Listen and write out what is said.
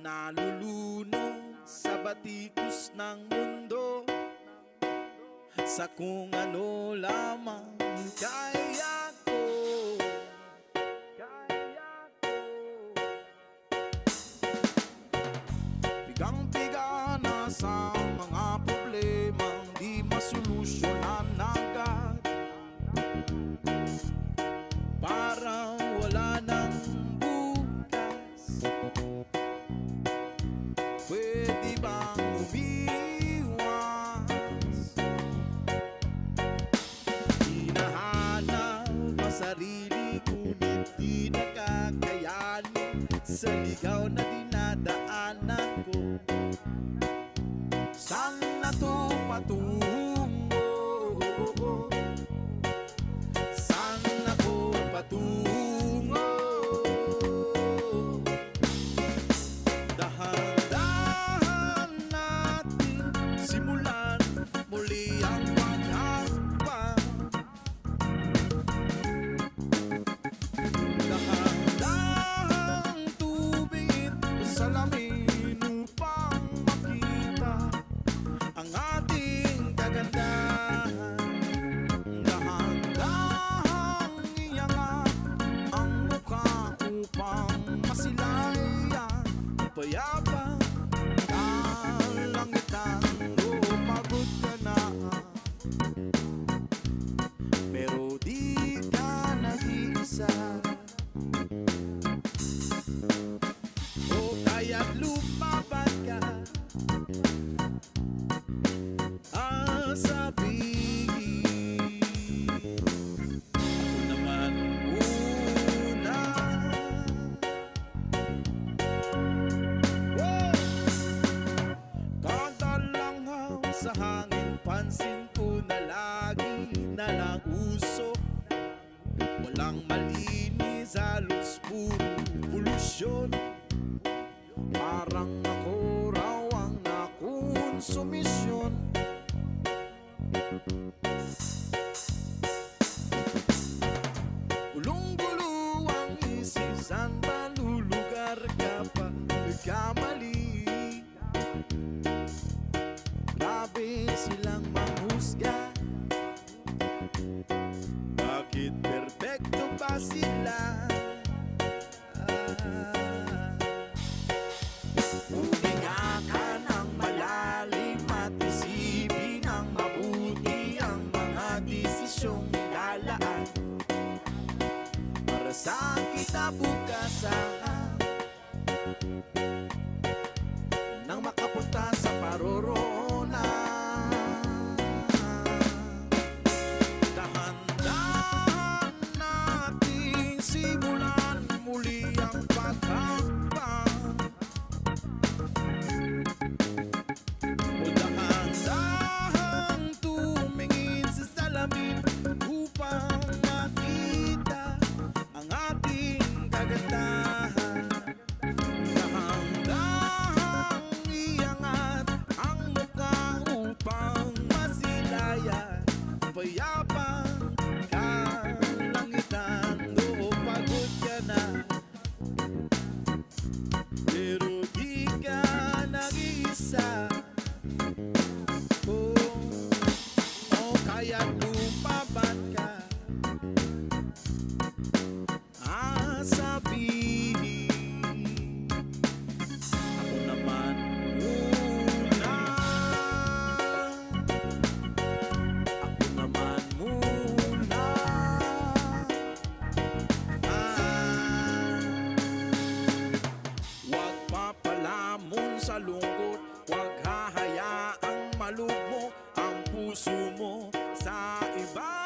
nalulunod sa batikos ng mundo, sa kung ano lamang kaya ko. Pigang-piga na sa mga problemang di masolusyonan agad, parang wala nang bukas. Pwede bang umiwas? Hinahanap ang sarili ngunit di nakakayanin sa ligaw na dinadaanan ko. Saan na to patungo? Saan ako patungo? Dahan-dahan natin simulan muli ang paghahakbang. Dahan-dahang tubig sa salamin upang makita ang ating kagandahan. Dahan-dahang iangat ang mukha upang masilayan payapang kalangitan. Pagod ka na pero di ka nag-iisa. O kaya't lumaban ka, sabihin ako naman muna. Kada langaw sa hangin, pansin ko na lagi na lang usok. Walang malinis, halos puro polusyon. Parang ako raw ang nakonsumisyon. Gulong-gulo ang isip, saan ba lulugar ka pa nagkamali? Grabe silang manghusga, bakit perfecto ba sila? Huminga ka ng malalim at isipin ng mabuti ang mga desisyong nilalaan para sa kinabukasan, nang makapunta sa paroroonan. Dahan-dahan nating simulan muli ang paghahakbang. O dahan-dahang tumingin sa salamin upang makita ang ating kagandahan. Dahan-dahang iangat ang mukha upang masilayan payapang kalangitan. Oo, pagod ka na pero di ka nag-iisa. O kaya lumaban ka, sabihin ako naman muna. Ako naman muna. Huwag papalamon sa lungkot, huwag hahayaang malugmok ang puso mo sa iba.